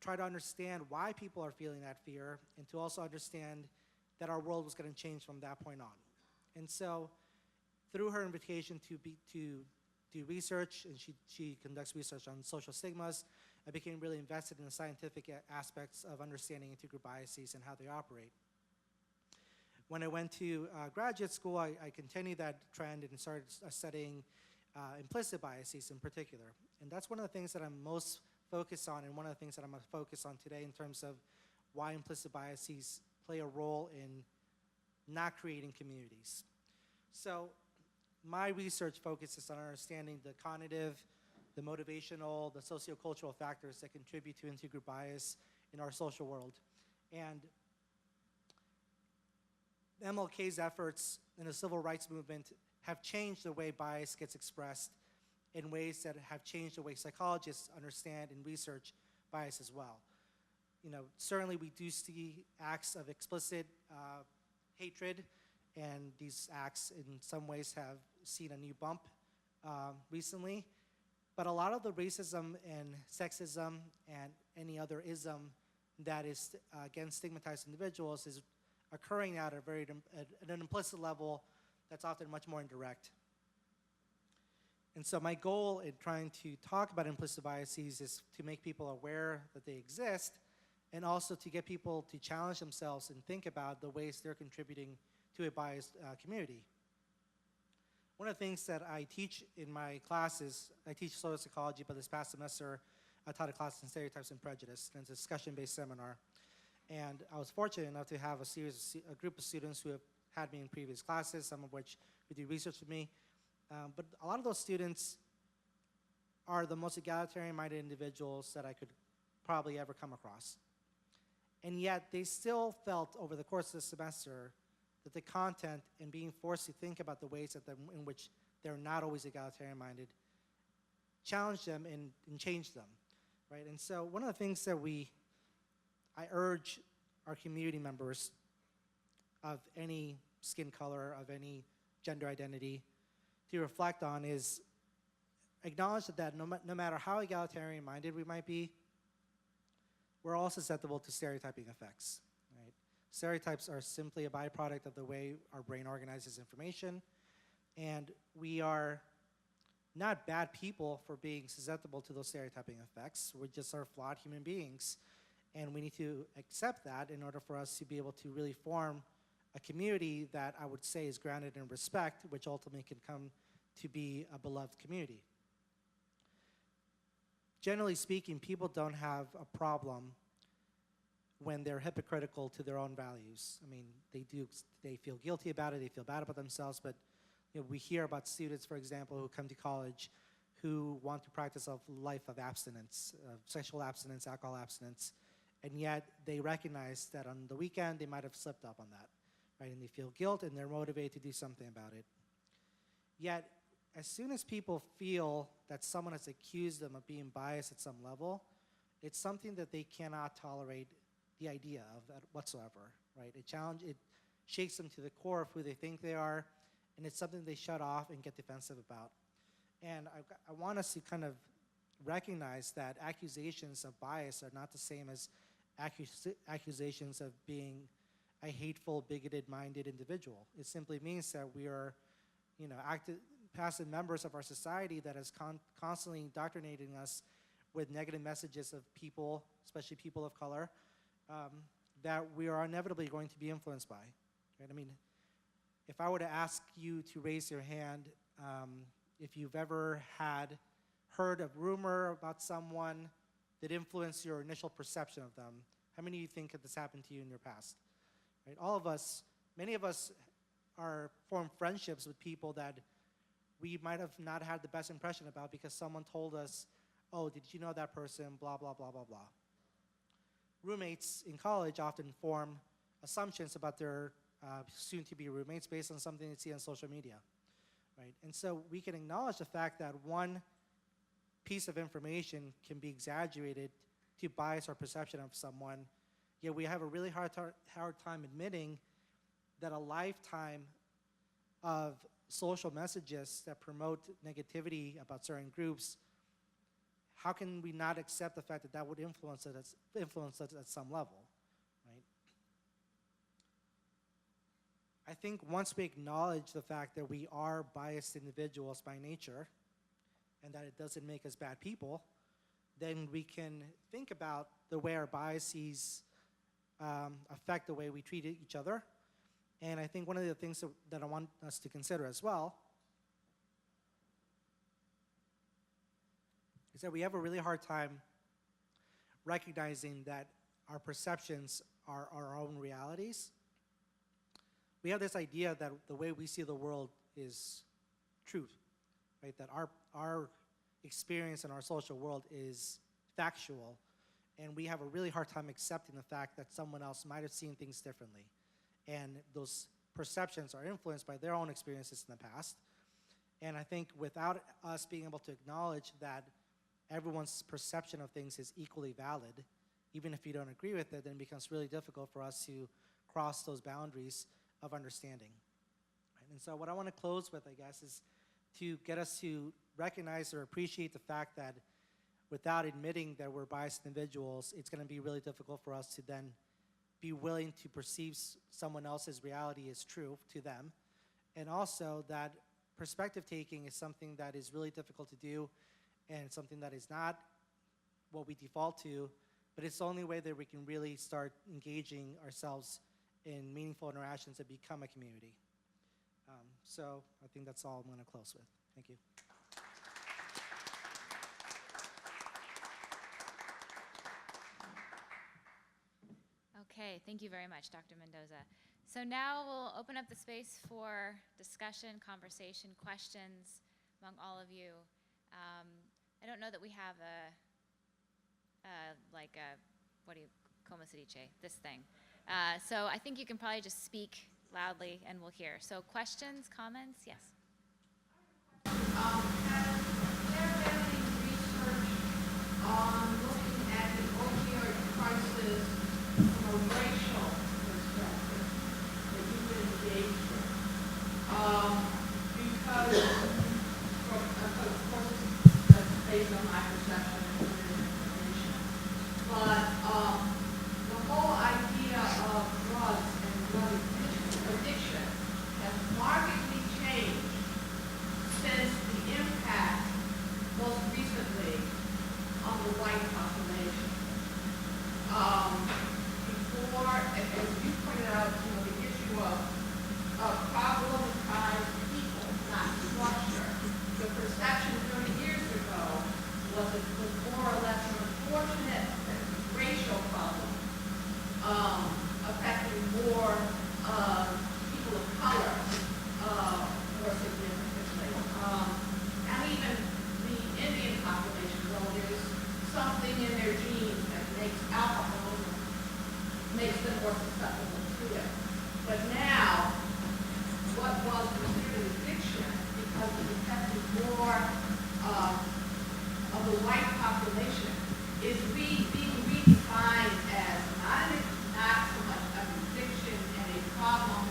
try to understand why people are feeling that fear, and to also understand that our world was going to change from that point on. And so through her invitation to do research, and she conducts research on social stigmas, I became really invested in the scientific aspects of understanding intergroup biases and how they operate. When I went to graduate school, I continued that trend and started studying implicit biases in particular. And that's one of the things that I'm most focused on, and one of the things that I'm going to focus on today in terms of why implicit biases play a role in not creating communities. So my research focuses on understanding the cognitive, the motivational, the sociocultural factors that contribute to intergroup bias in our social world. And MLK's efforts in the civil rights movement have changed the way bias gets expressed in ways that have changed the way psychologists understand and research bias as well. Certainly we do see acts of explicit hatred, and these acts in some ways have seen a new bump recently. But a lot of the racism and sexism and any other ism that is against stigmatized individuals is occurring at an implicit level that's often much more indirect. And so my goal in trying to talk about implicit biases is to make people aware that they exist, and also to get people to challenge themselves and think about the ways they're contributing to a biased community. One of the things that I teach in my classes, I teach social psychology, but this past semester I taught a class in stereotypes and prejudice, and it's a discussion-based seminar. And I was fortunate enough to have a group of students who have had me in previous classes, some of which who do research with me. But a lot of those students are the most egalitarian-minded individuals that I could probably ever come across. And yet they still felt over the course of the semester that the content and being forced to think about the ways in which they're not always egalitarian-minded challenged them and changed them, right? And so one of the things that I urge our community members of any skin color, of any gender identity, to reflect on is acknowledge that no matter how egalitarian-minded we might be, we're all susceptible to stereotyping effects. Right? Stereotypes are simply a byproduct of the way our brain organizes information, and we are not bad people for being susceptible to those stereotyping effects. We just are flawed human beings, and we need to accept that in order for us to be able to really form a community that I would say is grounded in respect, which ultimately can come to be a beloved community. Generally speaking, people don't have a problem when they're hypocritical to their own values. I mean, they feel guilty about it, they feel bad about themselves, but we hear about students, for example, who come to college who want to practice a life of abstinence, sexual abstinence, alcohol abstinence, and yet they recognize that on the weekend they might have slipped up on that, right? And they feel guilt and they're motivated to do something about it. Yet, as soon as people feel that someone has accused them of being biased at some level, it's something that they cannot tolerate the idea of that whatsoever, right? It shakes them to the core of who they think they are, and it's something they shut off and get defensive about. And I want us to kind of recognize that accusations of bias are not the same as accusations of being a hateful, bigoted-minded individual. It simply means that we are, passive members of our society that is constantly indoctrinating us with negative messages of people, especially people of color, that we are inevitably going to be influenced by. Right? I mean, if I were to ask you to raise your hand, if you've ever heard a rumor about someone that influenced your initial perception of them, how many of you think that this happened to you in your past? Right? All of us, many of us form friendships with people that we might have not had the best impression about because someone told us, oh, did you know that person, blah, blah, blah, blah, blah. Roommates in college often form assumptions about their soon-to-be roommates based on something they see on social media, right? And so we can acknowledge the fact that one piece of information can be exaggerated to bias our perception of someone, yet we have a really hard time admitting that a lifetime of social messages that promote negativity about certain groups, how can we not accept the fact that that would influence us at some level, right? I think once we acknowledge the fact that we are biased individuals by nature and that it doesn't make us bad people, then we can think about the way our biases affect the way we treat each other. And I think one of the things that I want us to consider as well is that we have a really hard time recognizing that our perceptions are our own realities. We have this idea that the way we see the world is truth, right? That our experience in our social world is factual, and we have a really hard time accepting the fact that someone else might have seen things differently. And those perceptions are influenced by their own experiences in the past. And I think without us being able to acknowledge that everyone's perception of things is equally valid, even if you don't agree with it, then it becomes really difficult for us to cross those boundaries of understanding. Right? And so what I want to close with, I guess, is to get us to recognize or appreciate the fact that without admitting that we're biased individuals, it's going to be really difficult for us to then be willing to perceive someone else's reality as true to them. And also that perspective taking is something that is really difficult to do and something that is not what we default to, but it's the only way that we can really start engaging ourselves in meaningful interactions that become a community. So I think that's all I'm going to close with. Thank you. Okay, thank you very much, Dr. Mendoza. So now we'll open up the space for discussion, conversation, questions among all of you. I don't know that we have como se dice, this thing. So I think you can probably just speak loudly and we'll hear. So questions, comments? Yes. Has there been any research on looking at the opioid crisis from a racial perspective that you can engage with? Because based on my perception of limited information. But the whole idea of drugs and drug addiction has markedly changed since the impact most recently on the white population. Before, as you pointed out, the issue of problematized people, not structure. The perception 30 years ago was it was more or less an unfortunate racial problem affecting more people of color more significantly. And even the Indian population, though there's something in their genes that makes alcoholism, makes them more susceptible to it. But now, what was considered addiction, because it affected more of the white population, is being redefined as not so much an addiction and a problem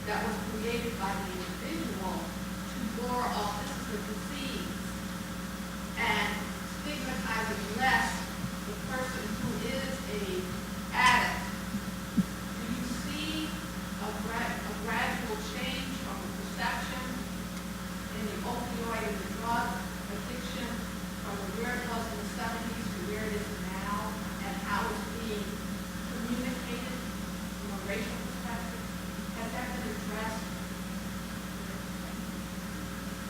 that was created by the individual to more of this is a disease, and stigmatizing less the person who is a addict. Do you see a gradual change from the perception in the opioid and the drug addiction from where it was in the 70s to where it is now, and how it's being communicated from a racial perspective? Has that been addressed?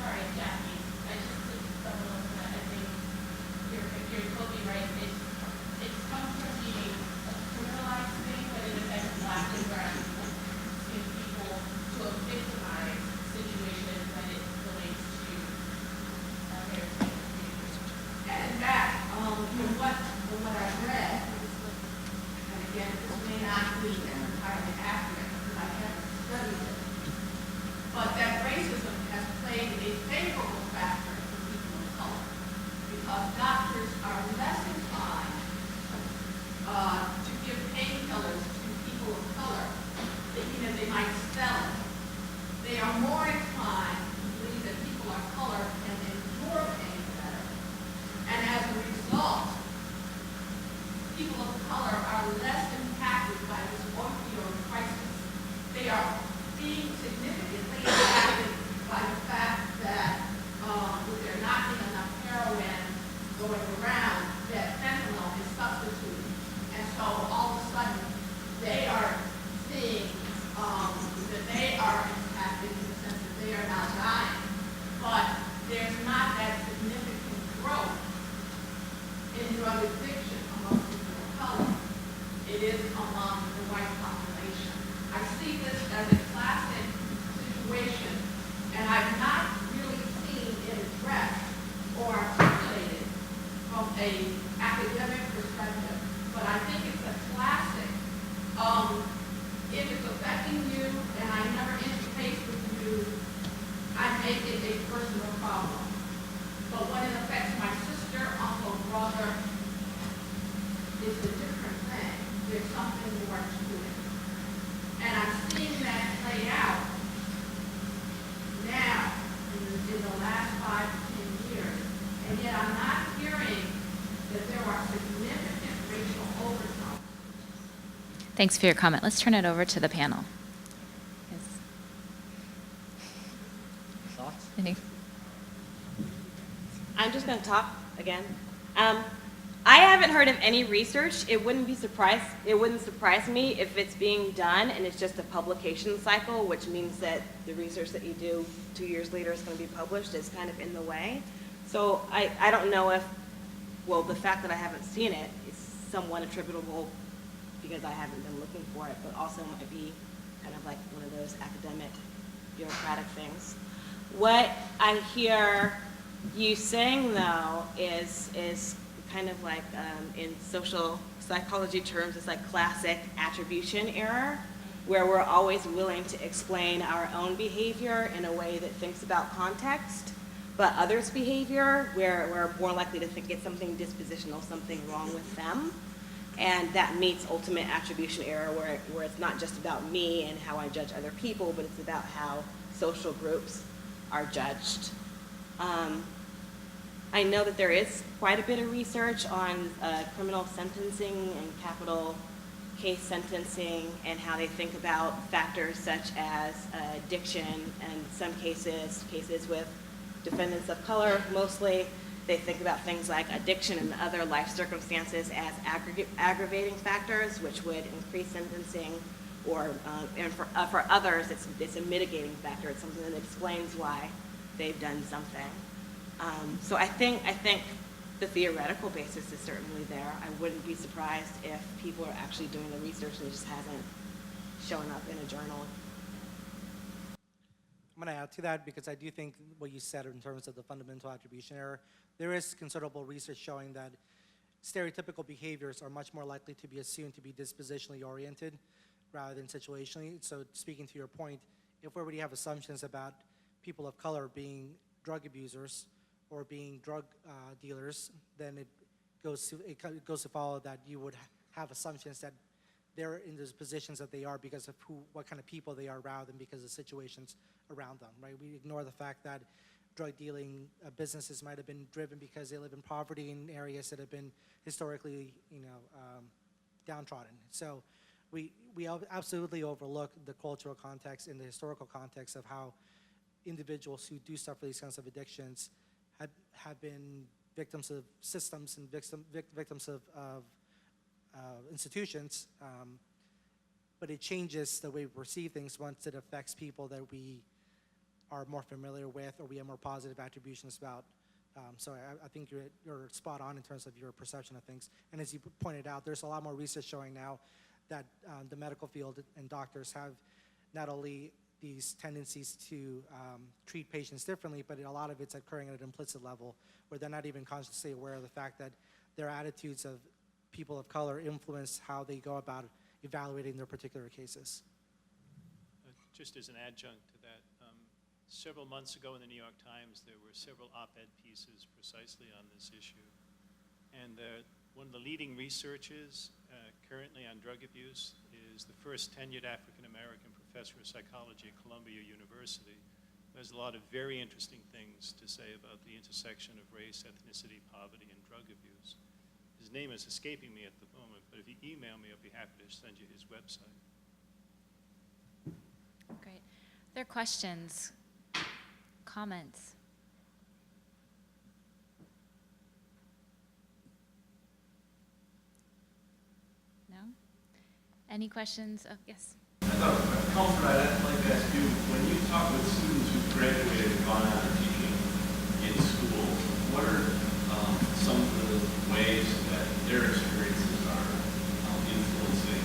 Sorry, Jackie. I just took some of that. I think you're totally right. It comes from being a criminalized thing, but it affects Black and brown people to a victimized situation when it relates to heritage. And in fact, from what I've read, and again, this may not be entirely accurate because I haven't studied it, but that racism has played a favorable factor for people of color because doctors are less inclined to give painkillers to people of color, thinking that they might sell it. They are more inclined to believe that people of color can endure pain better. And as a result, people of color are less impacted by this opioid crisis. They are being significantly impacted by the fact that with there not being enough heroin going around, that fentanyl is substituted. And so all of a sudden, they are seeing that they are impacted in the sense that they are now dying. But there's not that significant growth in drug addiction among people of color. It is among the white population. I see this as a classic situation, and I've not really seen it addressed or articulated from a academic perspective, but I think it's a classic. If it's affecting you and I never interface with you, I make it a personal problem. But when it affects my sister, uncle, brother, it's a different thing. There's something more to it. And I'm seeing that play out now in the last 5 to 10 years. And yet I'm not hearing that there are significant racial overtones. Thanks for your comment. Let's turn it over to the panel. Thoughts? Any- I'm just going to talk again. I haven't heard of any research. It wouldn't surprise me if it's being done and it's just a publication cycle, which means that the research that you do 2 years later is going to be published is kind of in the way. So I don't know if, well, the fact that I haven't seen it is somewhat attributable because I haven't been looking for it, but also might be kind of like one of those academic bureaucratic things. What I hear you saying, though, is kind of like in social psychology terms, it's like classic attribution error, where we're always willing to explain our own behavior in a way that thinks about context, but others' behavior, where we're more likely to think it's something dispositional, something wrong with them. And that meets ultimate attribution error, where it's not just about me and how I judge other people, but it's about how social groups are judged. I know that there is quite a bit of research on criminal sentencing and capital case sentencing and how they think about factors such as addiction and some cases with defendants of color mostly. They think about things like addiction and other life circumstances as aggravating factors, which would increase sentencing, or and for others, it's a mitigating factor. It's something that explains why they've done something. So I think the theoretical basis is certainly there. I wouldn't be surprised if people are actually doing the research and it just hasn't shown up in a journal. I'm going to add to that because I do think what you said in terms of the fundamental attribution error, there is considerable research showing that stereotypical behaviors are much more likely to be assumed to be dispositionally oriented rather than situationally. So speaking to your point, if we already have assumptions about people of color being drug abusers or being drug dealers, then it goes to follow that you would have assumptions that they're in those positions that they are because of what kind of people they are rather than because of the situations around them, right? We ignore the fact that drug dealing businesses might have been driven because they live in poverty in areas that have been historically, downtrodden. So we absolutely overlook the cultural context and the historical context of how individuals who do suffer these kinds of addictions have been victims of systems and victims of institutions, but it changes the way we perceive things once it affects people that we are more familiar with or we have more positive attributions about. So I think you're spot on in terms of your perception of things. And as you pointed out, there's a lot more research showing now that the medical field and doctors have not only these tendencies to treat patients differently, but a lot of it's occurring at an implicit level where they're not even consciously aware of the fact that their attitudes of people of color influence how they go about evaluating their particular cases. Just as an adjunct to that, several months ago in the New York Times, there were several op-ed pieces precisely on this issue. And one of the leading researchers currently on drug abuse is the first tenured African-American professor of psychology at Columbia University, who has a lot of very interesting things to say about the intersection of race, ethnicity, poverty, and drug abuse. His name is escaping me at the moment, but if you email me, I'll be happy to send you his website. Great. Are there questions, comments? No? Any questions? Oh, yes. Comfort, I'd like to ask you, when you talk with students who've graduated and gone on to teaching in schools, what are some of the ways that their experiences are influencing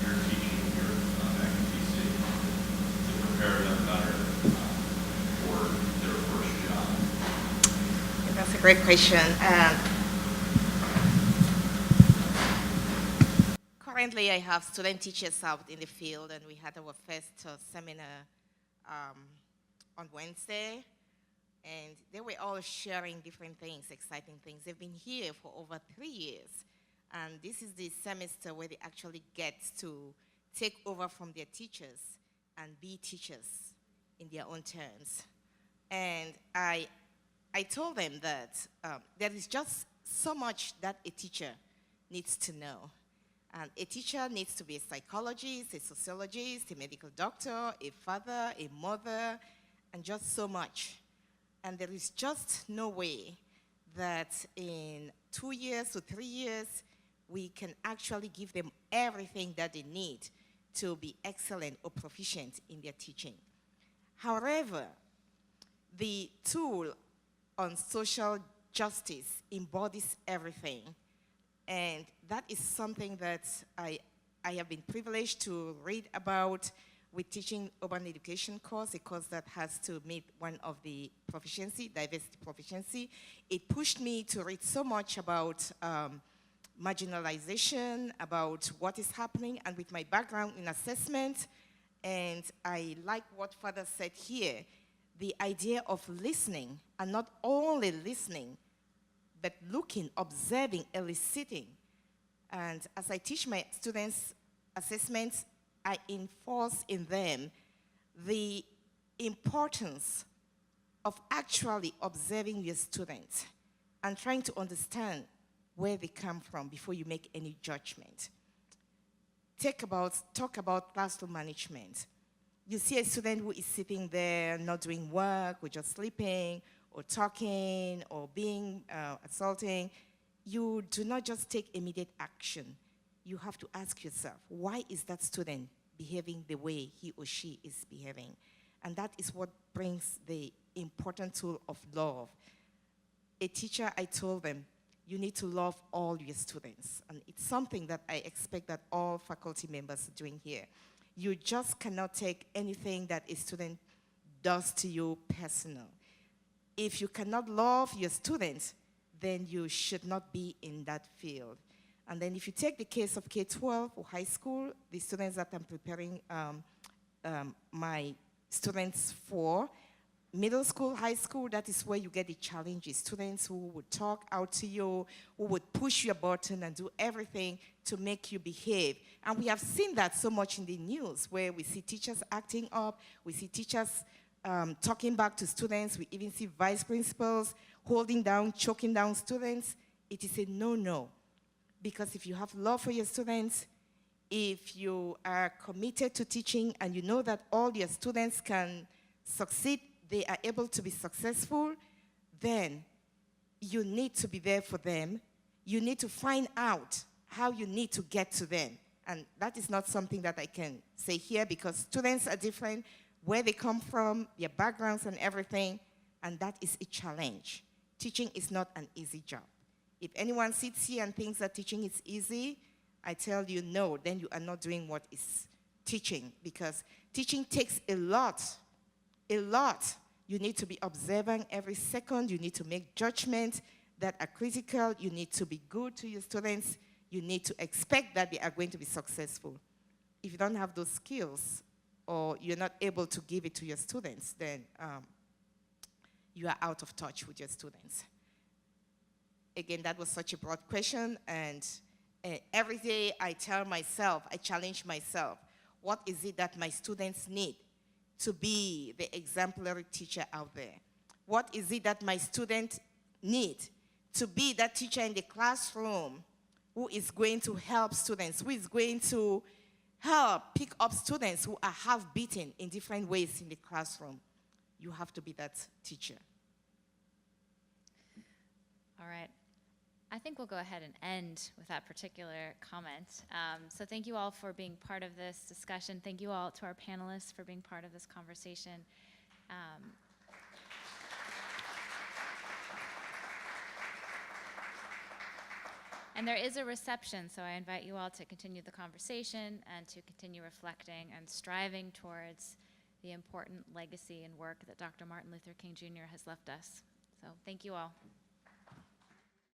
your teaching, your faculty to prepare them better for their first job? That's a great question. Currently, I have student teachers out in the field, and we had our first seminar on Wednesday, and they were all sharing different things, exciting things. They've been here for over 3 years, and this is the semester where they actually get to take over from their teachers and be teachers in their own terms. And I told them that there is just so much that a teacher needs to know. And a teacher needs to be a psychologist, a sociologist, a medical doctor, a father, a mother, and just so much. And there is just no way that in 2 years or 3 years, we can actually give them everything that they need to be excellent or proficient in their teaching. However, the tool on social justice embodies everything. And that is something that I have been privileged to read about with teaching urban education course, a course that has to meet one of the proficiency, diversity proficiency. It pushed me to read so much about marginalization, about what is happening, and with my background in assessment, and I like what Father said here, the idea of listening, and not only listening, but looking, observing, eliciting. And as I teach my students assessments, I enforce in them the importance of actually observing your students and trying to understand where they come from before you make any judgment. Talk about classroom management. You see a student who is sitting there not doing work, or just sleeping, or talking, or being assaulting. You do not just take immediate action. You have to ask yourself, why is that student behaving the way he or she is behaving? And that is what brings the important tool of love. A teacher, I told them, you need to love all your students. And it's something that I expect that all faculty members are doing here. You just cannot take anything that a student does to you personal. If you cannot love your students, then you should not be in that field. And then if you take the case of K-12 or high school, the students that I'm preparing my students for, middle school, high school, that is where you get the challenges. Students who would talk out to you, who would push your button and do everything to make you behave. And we have seen that so much in the news, where we see teachers acting up, we see teachers talking back to students, we even see vice principals holding down, choking down students. It is a no-no. Because if you have love for your students, if you are committed to teaching and you know that all your students can succeed, they are able to be successful, then you need to be there for them. You need to find out how you need to get to them. And that is not something that I can say here, because students are different, where they come from, their backgrounds and everything, and that is a challenge. Teaching is not an easy job. If anyone sits here and thinks that teaching is easy, I tell you no, then you are not doing what is teaching, because teaching takes a lot. You need to be observant every second. You need to make judgments that are critical. You need to be good to your students. You need to expect that they are going to be successful. If you don't have those skills, or you're not able to give it to your students, then you are out of touch with your students. Again, that was such a broad question, and every day I challenge myself, what is it that my students need to be the exemplary teacher out there? What is it that my students need to be that teacher in the classroom who is going to help students, who is going to help pick up students who are half-beaten in different ways in the classroom? You have to be that teacher. All right. I think we'll go ahead and end with that particular comment. So thank you all for being part of this discussion. Thank you all to our panelists for being part of this conversation. And there is a reception, so I invite you all to continue the conversation and to continue reflecting and striving towards the important legacy and work that Dr. Martin Luther King Jr. has left us. So thank you all.